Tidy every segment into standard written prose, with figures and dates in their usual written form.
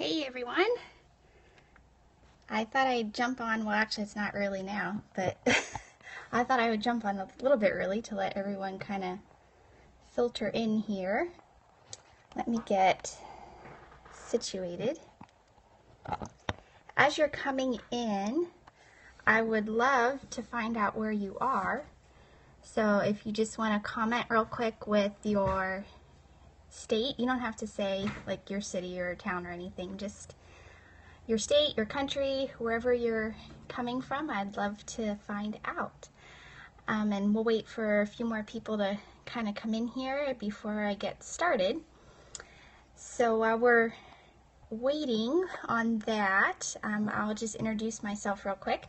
Hey everyone! I thought I'd jump on, well actually it's not early now, but I thought I would jump on a little bit early to let everyone kind of filter in here. Let me get situated. As you're coming in, I would love to find out where you are. So if you just want to comment real quick with your state, you don't have to say like your city or town or anything, just your state, your country, wherever you're coming from. I'd love to find out. And we'll wait for a few more people to kind of come in here before I get started. So while we're waiting on that, I'll just introduce myself real quick.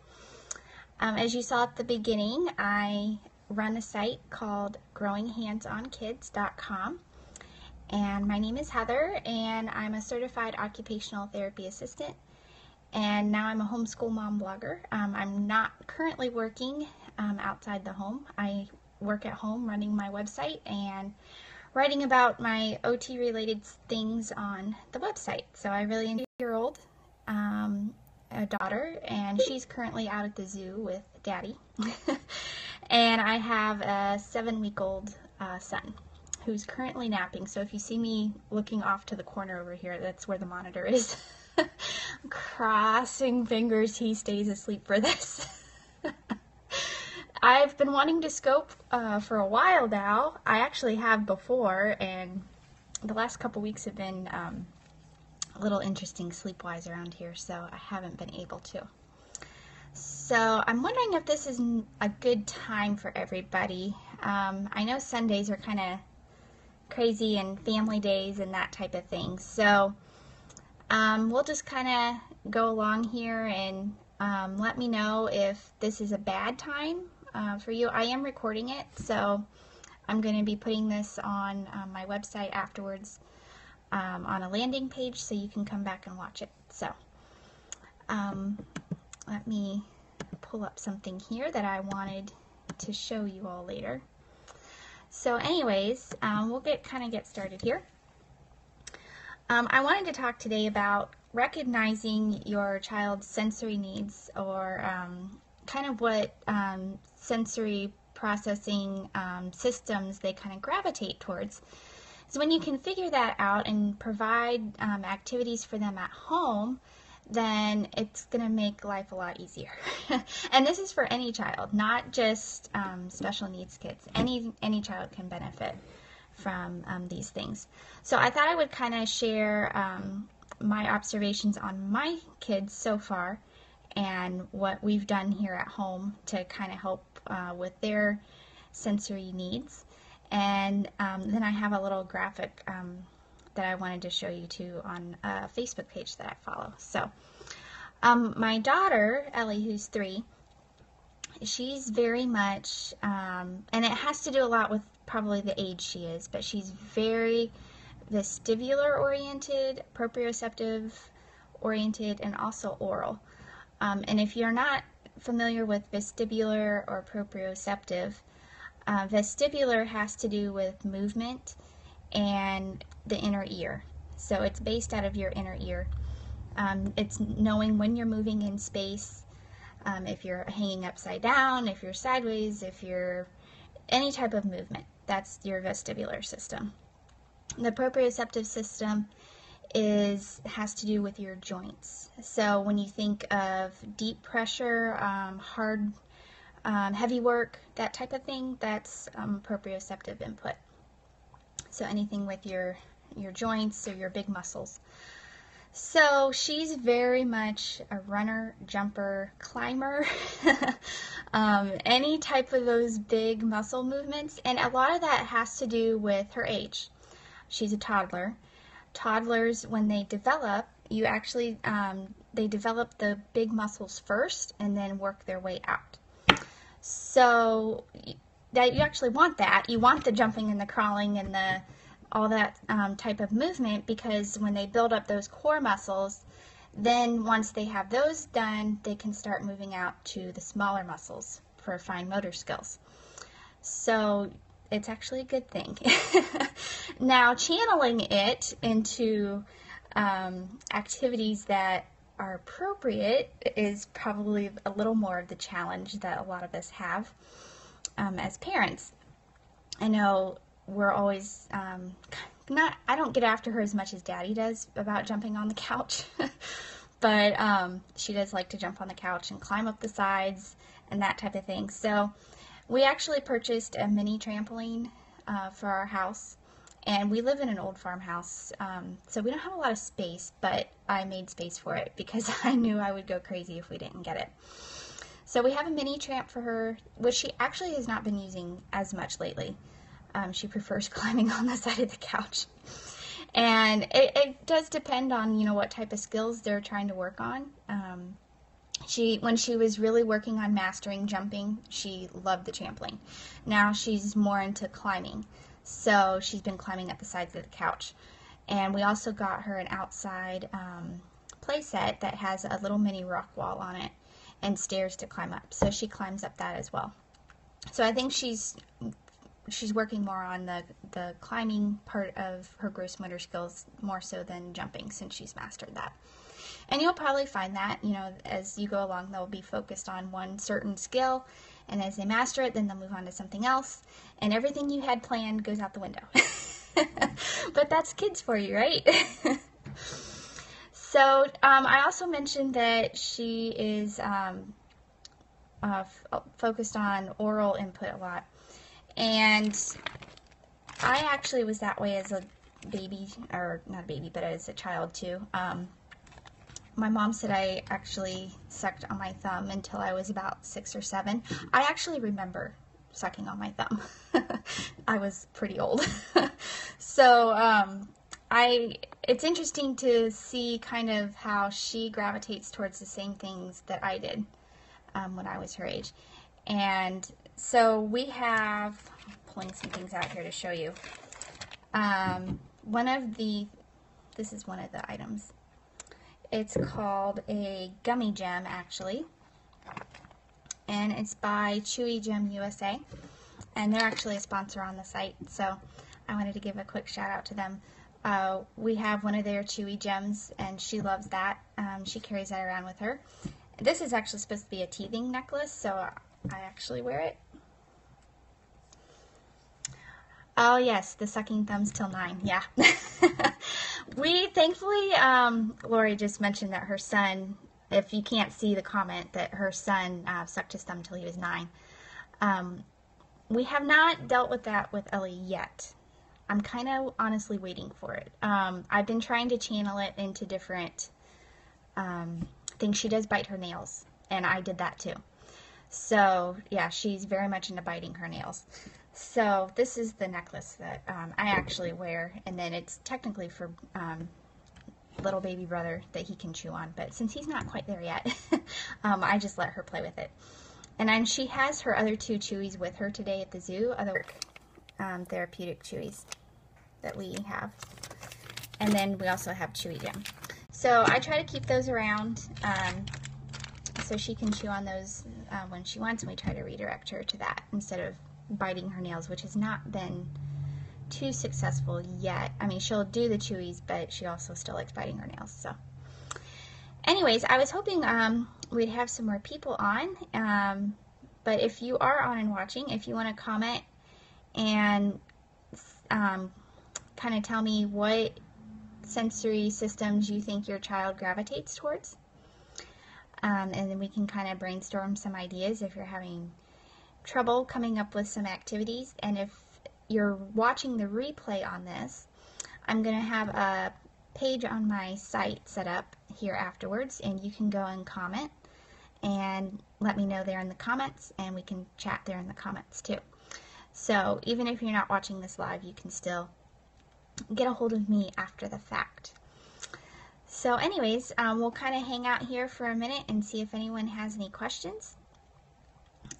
As you saw at the beginning, I run a site called growinghandsonkids.com. And my name is Heather, and I'm a Certified Occupational Therapy Assistant, and now I'm a homeschool mom blogger. I'm not currently working outside the home. I work at home running my website and writing about my OT related things on the website. So I really enjoy a 8-year-old, a daughter, and she's currently out at the zoo with Daddy. And I have a 7-week-old son who's currently napping. So if you see me looking off to the corner over here, that's where the monitor is. Crossing fingers he stays asleep for this. I've been wanting to scope for a while now. I actually have before, and the last couple weeks have been a little interesting sleep-wise around here, so I haven't been able to. So I'm wondering if this is a good time for everybody. I know Sundays are kind of crazy and family days and that type of thing. So we'll just kind of go along here and let me know if this is a bad time for you. I am recording it, so I'm going to be putting this on my website afterwards on a landing page so you can come back and watch it. So let me pull up something here that I wanted to show you all later. So anyways, we'll get started here. I wanted to talk today about recognizing your child's sensory needs, or kind of what sensory processing systems they kind of gravitate towards. So when you can figure that out and provide activities for them at home, then it's going to make life a lot easier. And this is for any child, not just special needs kids. Any child can benefit from these things. So I thought I would kind of share my observations on my kids so far and what we've done here at home to kind of help with their sensory needs. And then I have a little graphic that I wanted to show you too on a Facebook page that I follow. So my daughter, Ellie, who's 3, she's very much, and it has to do a lot with probably the age she is, but she's very vestibular oriented, proprioceptive oriented, and also oral. And if you're not familiar with vestibular or proprioceptive, vestibular has to do with movement and the inner ear. So it's based out of your inner ear. It's knowing when you're moving in space, if you're hanging upside down, if you're sideways, if you're any type of movement. That's your vestibular system. The proprioceptive system has to do with your joints. So when you think of deep pressure, hard, heavy work, that type of thing, that's proprioceptive input. So anything with your joints or your big muscles. So she's very much a runner, jumper, climber, any type of those big muscle movements. And a lot of that has to do with her age. She's a toddler. Toddlers, when they develop, they develop the big muscles first and then work their way out. So that you actually want that. You want the jumping and the crawling and all that type of movement, because when they build up those core muscles, then once they have those done, they can start moving out to the smaller muscles for fine motor skills. So it's actually a good thing. Now, channeling it into activities that are appropriate is probably a little more of the challenge that a lot of us have as parents. I know we're always I don't get after her as much as Daddy does about jumping on the couch, but she does like to jump on the couch and climb up the sides and that type of thing. So we actually purchased a mini trampoline for our house, and we live in an old farmhouse, so we don't have a lot of space, but I made space for it because I knew I would go crazy if we didn't get it. So we have a mini tramp for her, which she actually has not been using as much lately. She prefers climbing on the side of the couch. And it does depend on, what type of skills they're trying to work on. When she was really working on mastering jumping, she loved the trampoline. Now she's more into climbing. So she's been climbing up the sides of the couch. And we also got her an outside play set that has a little mini rock wall on it and stairs to climb up. So she climbs up that as well. So I think she's working more on the climbing part of her gross motor skills more so than jumping, since she's mastered that. And you'll probably find that, as you go along, they'll be focused on one certain skill, and as they master it, then they'll move on to something else, and everything you had planned goes out the window. But that's kids for you, right? So I also mentioned that she is focused on oral input a lot. And I actually was that way as a baby, or not a baby, but as a child too. My mom said I actually sucked on my thumb until I was about 6 or 7. I actually remember sucking on my thumb. I was pretty old. So it's interesting to see kind of how she gravitates towards the same things that I did when I was her age. And so we have, pulling some things out here to show you. This is one of the items. It's called a gummy gem, actually. And it's by Chewy Gem USA. And they're actually a sponsor on the site, so I wanted to give a quick shout out to them. We have one of their Chewy Gems, and she loves that. She carries that around with her. This is actually supposed to be a teething necklace, so I actually wear it. Oh yes, the sucking thumbs till 9, yeah. We thankfully, Lori just mentioned that her son, if you can't see the comment, that her son sucked his thumb till he was 9. We have not dealt with that with Ellie yet. I'm kind of honestly waiting for it. I've been trying to channel it into different things. She does bite her nails, and I did that too. So yeah, she's very much into biting her nails. So this is the necklace that I actually wear, and then it's technically for little baby brother that he can chew on, but since he's not quite there yet, I just let her play with it. And then she has her other 2 chewies with her today at the zoo, other therapeutic chewies that we have. And then we also have Chewy Gem. So I try to keep those around so she can chew on those when she wants, and we try to redirect her to that instead of biting her nails, which has not been too successful yet. I mean, she'll do the chewies, but she also still likes biting her nails. So anyways, I was hoping we'd have some more people on, but if you are on and watching, if you want to comment and kind of tell me what sensory systems you think your child gravitates towards, and then we can kind of brainstorm some ideas if you're having trouble coming up with some activities. And if you're watching the replay on this, I'm going to have a page on my site set up here afterwards, and you can go and comment and let me know there in the comments, and we can chat there in the comments too. So even if you're not watching this live, you can still get a hold of me after the fact. So anyways, we'll kind of hang out here for a minute and see if anyone has any questions.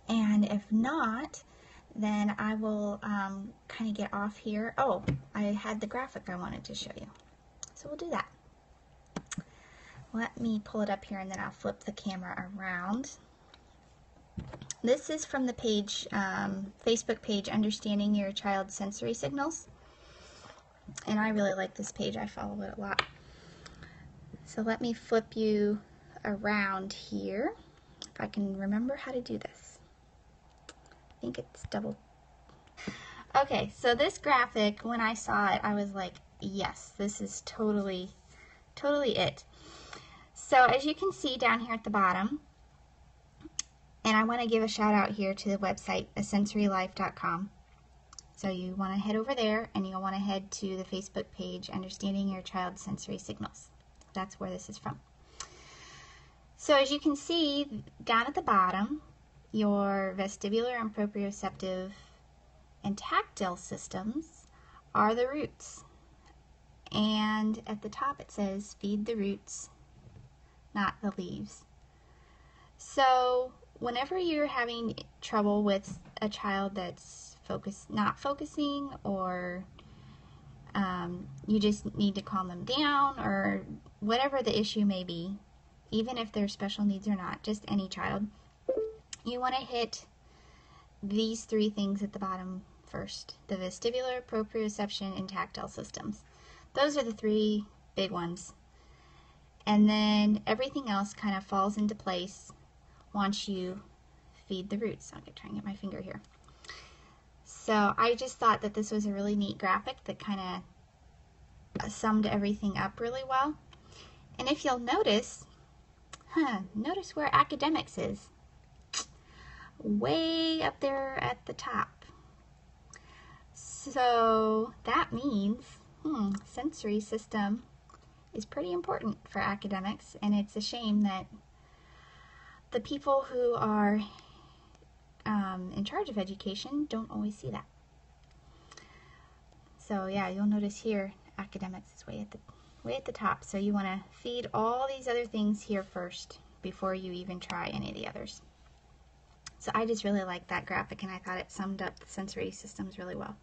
And if not, then I will kind of get off here. Oh, I had the graphic I wanted to show you. So we'll do that. Let me pull it up here, and then I'll flip the camera around. This is from the page, Facebook page, Understanding Your Child's Sensory Signals. And I really like this page. I follow it a lot. So let me flip you around here, if I can remember how to do this. I think it's double. Okay, so this graphic, when I saw it, I was like, yes, this is totally it. So as you can see down here at the bottom, and I want to give a shout out here to the website, asensorylife.com. So you want to head over there, and you'll want to head to the Facebook page, Understanding Your Child's Sensory Signals. That's where this is from. So as you can see down at the bottom, your vestibular and proprioceptive and tactile systems are the roots. And at the top it says, feed the roots, not the leaves. So whenever you're having trouble with a child that's not focusing, or you just need to calm them down, or whatever the issue may be, even if they're special needs or not, just any child, you want to hit these three things at the bottom first: the vestibular, proprioception, and tactile systems. Those are the three big ones. And then everything else kind of falls into place once you feed the roots. I'll try and get my finger here. So I just thought that this was a really neat graphic that kind of summed everything up really well. And if you'll notice, notice where academics is. Way up there at the top. So that means sensory system is pretty important for academics, and it's a shame that the people who are in charge of education don't always see that. So yeah, you'll notice here academics is way at the top. So you want to feed all these other things here first before you even try any of the others. So I just really liked that graphic, and I thought it summed up the sensory systems really well.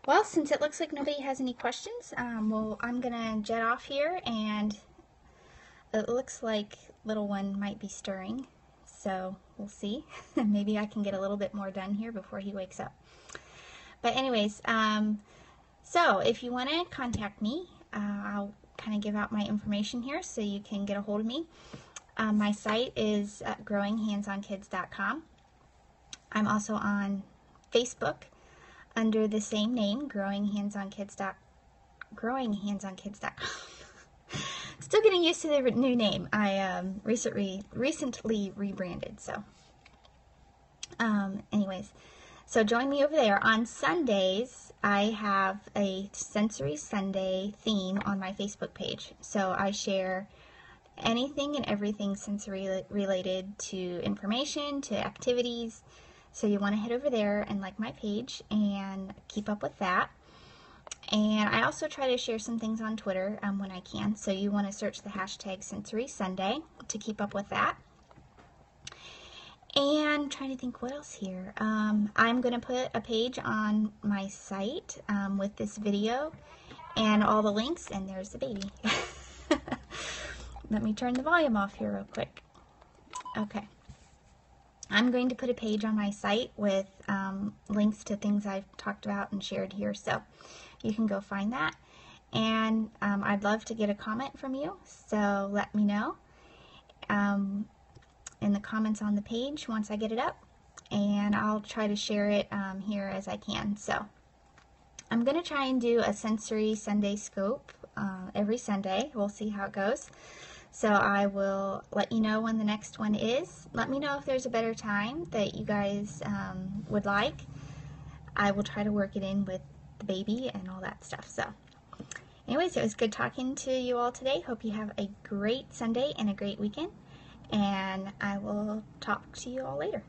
Well, since it looks like nobody has any questions, well, I'm gonna jet off here, and it looks like little one might be stirring, so we'll see. Maybe I can get a little bit more done here before he wakes up. But anyways, so if you want to contact me, I'll kind of give out my information here so you can get a hold of me. My site is growinghandsonkids.com. I'm also on Facebook under the same name, growinghandsonkids.com. Still getting used to the new name. I recently rebranded, so anyways, so join me over there. On Sundays, I have a Sensory Sunday theme on my Facebook page. So I share anything and everything sensory related to information, to activities. So you want to head over there and like my page and keep up with that. And I also try to share some things on Twitter when I can. So you want to search the hashtag Sensory Sunday to keep up with that. And trying to think what else here. I'm going to put a page on my site with this video and all the links. And there's the baby. Let me turn the volume off here real quick. Okay. I'm going to put a page on my site with links to things I've talked about and shared here, so you can go find that. And I'd love to get a comment from you, so let me know in the comments on the page once I get it up, and I'll try to share it here as I can. So I'm going to try and do a Sensory Sunday scope every Sunday. We'll see how it goes. So I will let you know when the next one is. Let me know if there's a better time that you guys would like. I will try to work it in with the baby and all that stuff. So anyways, it was good talking to you all today. Hope you have a great Sunday and a great weekend. And I will talk to you all later.